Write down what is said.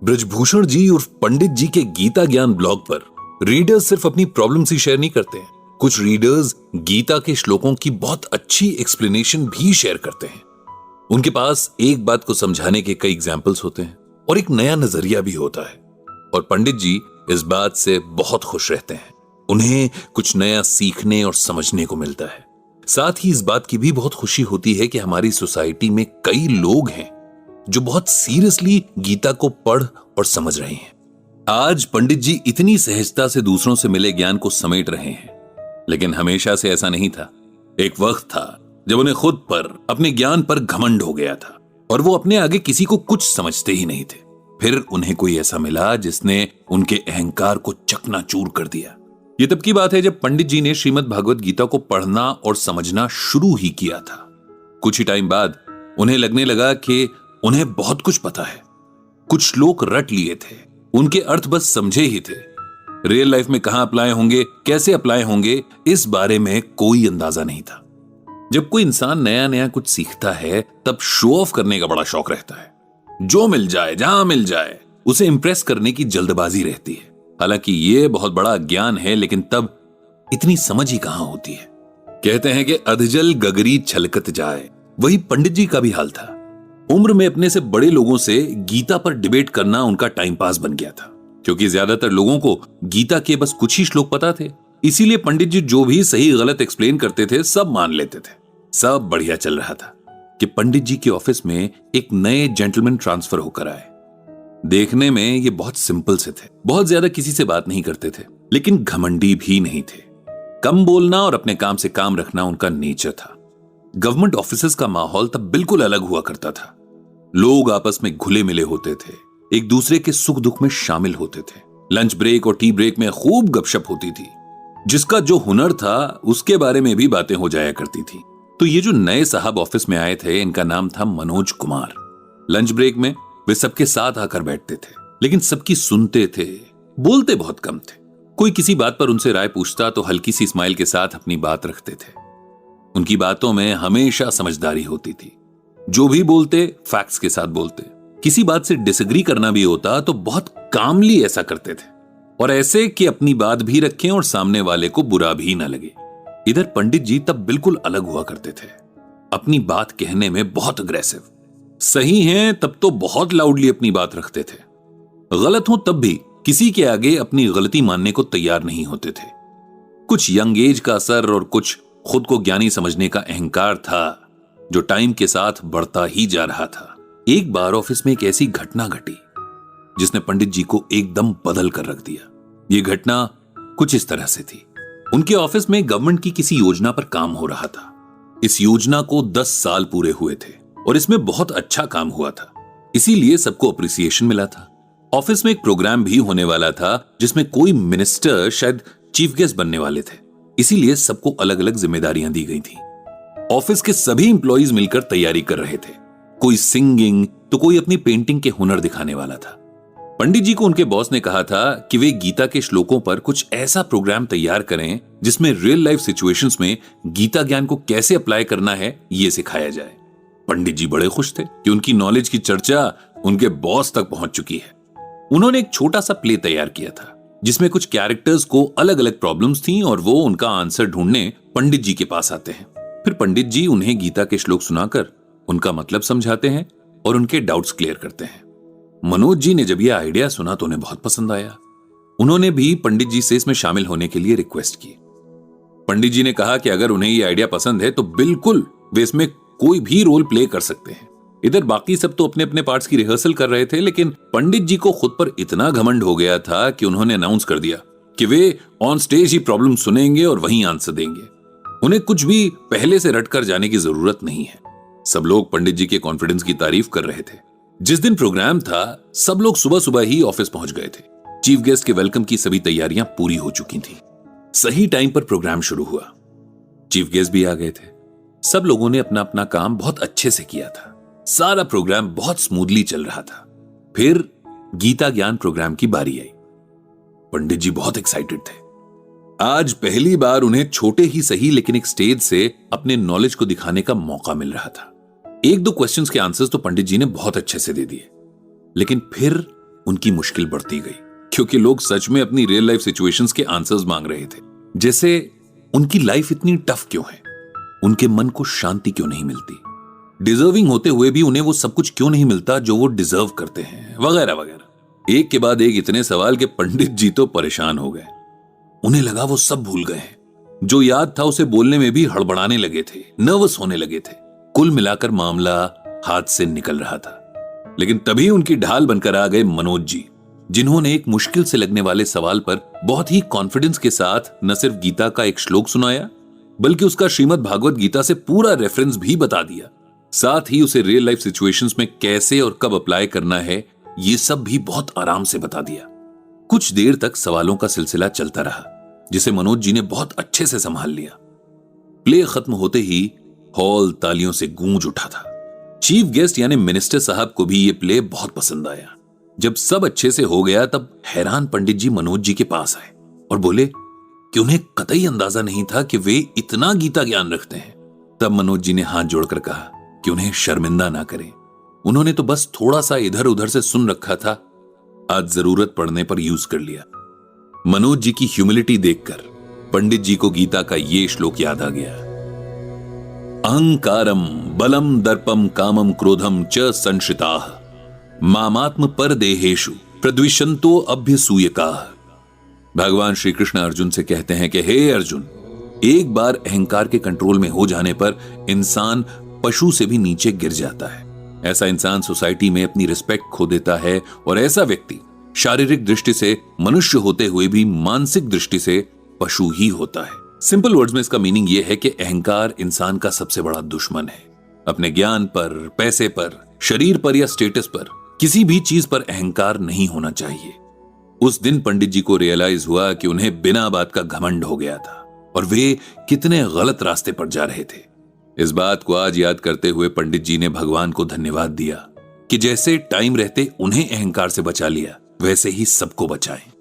ब्रजभूषण जी और पंडित जी के गीता ज्ञान ब्लॉग पर रीडर्स सिर्फ अपनी प्रॉब्लम्स ही शेयर नहीं करते हैं, कुछ रीडर्स गीता के श्लोकों की बहुत अच्छी एक्सप्लेनेशन भी शेयर करते हैं। उनके पास एक बात को समझाने के कई एग्जाम्पल्स होते हैं और एक नया नजरिया भी होता है, और पंडित जी इस बात से बहुत खुश रहते हैं। उन्हें कुछ नया सीखने और समझने को मिलता है। साथ ही इस बात की भी बहुत खुशी होती है कि हमारी सोसाइटी में कई लोग हैं जो बहुत सीरियसली गीता को पढ़ और समझ रहे हैं। आज पंडित जी इतनी सहजता से दूसरों से मिले ज्ञान को समेट रहे हैं, लेकिन हमेशा से ऐसा नहीं था। एक वक्त था जब उन्हें खुद पर, अपने ज्ञान पर घमंड हो गया था और वो अपने आगे किसी को कुछ समझते ही नहीं थे। फिर उन्हें कोई ऐसा मिला जिसने उनके अहंकार को चकनाचूर कर दिया। ये तब की बात है जब पंडित जी ने श्रीमद् भागवत गीता को पढ़ना और समझना शुरू ही किया था। कुछ ही टाइम बाद उन्हें लगने लगा कि उन्हें बहुत कुछ पता है। कुछ श्लोक रट लिए थे, उनके अर्थ बस समझे ही थे। रियल लाइफ में कहां अप्लाई होंगे, कैसे अप्लाई होंगे, इस बारे में कोई अंदाजा नहीं था। जब कोई इंसान नया नया कुछ सीखता है तब शो ऑफ करने का बड़ा शौक रहता है। जो मिल जाए, जहां मिल जाए, उसे इंप्रेस करने की जल्दबाजी रहती है। हालांकि यह बहुत बड़ा ज्ञान है, लेकिन तब इतनी समझ ही कहां होती है। कहते हैं कि अधजल गगरी छलकत जाए, वही पंडित जी का भी हाल था। उम्र में अपने से बड़े लोगों से गीता पर डिबेट करना उनका टाइम पास बन गया था, क्योंकि ज्यादातर लोगों को गीता के बस कुछ ही श्लोक पता थे। इसीलिए पंडित जी जो भी सही गलत एक्सप्लेन करते थे सब मान लेते थे। सब बढ़िया चल रहा था कि पंडित जी के ऑफिस में एक नए जेंटलमैन ट्रांसफर होकर आए। देखने में ये बहुत सिंपल से थे, बहुत ज्यादा किसी से बात नहीं करते थे, लेकिन घमंडी भी नहीं थे। कम बोलना और अपने काम से काम रखना उनका नेचर था। गवर्नमेंट ऑफिसेज का माहौल तब बिल्कुल अलग हुआ करता था। लोग आपस में घुले मिले होते थे, एक दूसरे के सुख दुख में शामिल होते थे। लंच ब्रेक और टी ब्रेक में खूब गपशप होती थी। जिसका जो हुनर था उसके बारे में भी बातें हो जाया करती थी। तो ये जो नए साहब ऑफिस में आए थे, इनका नाम था मनोज कुमार। लंच ब्रेक में वे सबके साथ आकर बैठते थे, लेकिन सबकी सुनते थे, बोलते बहुत कम थे। कोई किसी बात पर उनसे राय पूछता तो हल्की सी स्माइल के साथ अपनी बात रखते थे। उनकी बातों में हमेशा समझदारी होती थी। जो भी बोलते फैक्ट्स के साथ बोलते। किसी बात से डिसएग्री करना भी होता तो बहुत कामली ऐसा करते थे, और ऐसे कि अपनी बात भी रखें और सामने वाले को बुरा भी ना लगे। इधर पंडित जी तब बिल्कुल अलग हुआ करते थे। अपनी बात कहने में बहुत अग्रेसिव, सही हैं तब तो बहुत लाउडली अपनी बात रखते थे। गलत हो तब भी किसी के आगे अपनी गलती मानने को तैयार नहीं होते थे। कुछ यंग एज का असर और कुछ खुद को ज्ञानी समझने का अहंकार था जो टाइम के साथ बढ़ता ही जा रहा था। एक बार ऑफिस में एक ऐसी घटना घटी जिसने पंडित जी को एकदम बदल कर रख दिया। यह घटना कुछ इस तरह से थी। उनके ऑफिस में गवर्नमेंट की किसी योजना पर काम हो रहा था। इस योजना को 10 साल पूरे हुए थे और इसमें बहुत अच्छा काम हुआ था, इसीलिए सबको अप्रिसिएशन मिला था। ऑफिस में एक प्रोग्राम भी होने वाला था जिसमें कोई मिनिस्टर शायद चीफ गेस्ट बनने वाले थे, इसीलिए सबको अलग अलग जिम्मेदारियां दी गई थी। ऑफिस के सभी एम्प्लॉइज मिलकर तैयारी कर रहे थे। कोई सिंगिंग तो कोई अपनी पेंटिंग के हुनर दिखाने वाला था। पंडित जी को उनके बॉस ने कहा था कि वे गीता के श्लोकों पर कुछ ऐसा प्रोग्राम तैयार करें जिसमें रियल लाइफ सिचुएशंस में गीता ज्ञान को कैसे अप्लाई करना है ये सिखाया जाए। पंडित जी बड़े खुश थे कि उनकी नॉलेज की चर्चा उनके बॉस तक पहुंच चुकी है। उन्होंने एक छोटा सा प्ले तैयार किया था जिसमें कुछ कैरेक्टर्स को अलग अलग प्रॉब्लम्स थी और वो उनका आंसर ढूंढने पंडित जी के पास आते हैं। फिर पंडित जी उन्हें गीता के श्लोक सुनाकर उनका मतलब समझाते हैं और उनके डाउट्स क्लियर करते हैं। मनोज जी ने जब यह आइडिया सुना तो उन्हें बहुत पसंद आया। उन्होंने भी पंडित जी से इसमें शामिल होने के लिए रिक्वेस्ट की। पंडित जी ने कहा कि अगर उन्हें यह आइडिया पसंद है तो बिल्कुल वे इसमें कोई भी रोल प्ले कर सकते हैं। इधर बाकी सब तो अपने अपने पार्ट्स की रिहर्सल कर रहे थे, लेकिन पंडित जी को खुद पर इतना घमंड हो गया था कि उन्होंने अनाउंस कर दिया कि वे ऑन स्टेज ही प्रॉब्लम सुनेंगे और वहीं आंसर देंगे। उन्हें कुछ भी पहले से रट कर जाने की जरूरत नहीं है। सब लोग पंडित जी के कॉन्फिडेंस की तारीफ कर रहे थे। जिस दिन प्रोग्राम था सब लोग सुबह सुबह ही ऑफिस पहुंच गए थे। चीफ गेस्ट के वेलकम की सभी तैयारियां पूरी हो चुकी थी। सही टाइम पर प्रोग्राम शुरू हुआ। चीफ गेस्ट भी आ गए थे। सब लोगों ने अपना अपना काम बहुत अच्छे से किया था। सारा प्रोग्राम बहुत स्मूथली चल रहा था। फिर गीता ज्ञान प्रोग्राम की बारी आई। पंडित जी बहुत एक्साइटेड थे। आज पहली बार उन्हें छोटे ही सही लेकिन एक स्टेज से अपने नॉलेज को दिखाने का मौका मिल रहा था। एक दो क्वेश्चंस के आंसर्स तो पंडित जी ने बहुत अच्छे से दे दिए, लेकिन फिर उनकी मुश्किल बढ़ती गई, क्योंकि लोग सच में अपनी रियल लाइफ सिचुएशंस के आंसर्स मांग रहे थे। जैसे उनकी लाइफ इतनी टफ क्यों है, उनके मन को शांति क्यों नहीं मिलती, डिजर्विंग होते हुए भी उन्हें वो सब कुछ क्यों नहीं मिलता जो वो डिजर्व करते हैं, वगैरह वगैरह। एक के बाद एक इतने सवाल के पंडित जी तो परेशान हो गए। उन्हें लगा वो सब भूल गए हैं। जो याद था उसे बोलने में भी हड़बड़ाने लगे थे, नर्वस होने लगे थे। कुल मिलाकर मामला हाथ से निकल रहा था। लेकिन तभी उनकी ढाल बनकर आ गए मनोज जी, जिन्होंने एक मुश्किल से लगने वाले सवाल पर बहुत ही कॉन्फिडेंस के साथ न सिर्फ गीता का एक श्लोक सुनाया, बल्कि उसका श्रीमद् भागवत गीता से पूरा रेफरेंस भी बता दिया। साथ ही उसे रियल लाइफ सिचुएशंस में कैसे और कब अप्लाई करना है ये सब भी बहुत आराम से बता दिया। कुछ देर तक सवालों का सिलसिला चलता रहा, जिसे मनोज जी ने बहुत अच्छे से संभाल लिया। प्ले खत्म होते ही हॉल तालियों से गूंज उठा था। चीफ गेस्ट यानी मिनिस्टर साहब को भी ये प्ले बहुत पसंद आया। जब सब अच्छे से हो गया तब हैरान पंडित जी मनोज जी के पास आए और बोले कि उन्हें कतई अंदाजा नहीं था कि वे इतना गीता ज्ञान रखते हैं। तब मनोज जी ने हाथ जोड़कर कहा कि उन्हें शर्मिंदा ना करें, उन्होंने तो बस थोड़ा सा इधर उधर से सुन रखा था, आज जरूरत पड़ने पर यूज कर लिया। मनोज जी की ह्यूमिलिटी देखकर पंडित जी को गीता का ये श्लोक याद आ गया। अहंकारम बलम दर्पम कामम क्रोधम च संश्रिताः मामात्म पर देहेषु प्रद्विषंतो अभ्यसूयकाः। भगवान श्री कृष्ण अर्जुन से कहते हैं कि हे अर्जुन, एक बार अहंकार के कंट्रोल में हो जाने पर इंसान पशु से भी नीचे गिर जाता है। ऐसा इंसान सोसाइटी में अपनी रिस्पेक्ट खो देता है और ऐसा व्यक्ति शारीरिक दृष्टि से मनुष्य होते हुए भी मानसिक दृष्टि से पशु ही होता है। सिंपल वर्ड्स में इसका मीनिंग यह है कि अहंकार इंसान का सबसे बड़ा दुश्मन है। अपने ज्ञान पर, पैसे पर, शरीर पर या स्टेटस पर, किसी भी चीज पर अहंकार नहीं होना चाहिए। उस दिन पंडित जी को रियलाइज हुआ कि उन्हें बिना बात का घमंड हो गया था और वे कितने गलत रास्ते पर जा रहे थे। इस बात को आज याद करते हुए पंडित जी ने भगवान को धन्यवाद दिया कि जैसे टाइम रहते उन्हें अहंकार से बचा लिया, वैसे ही सबको बचाएं।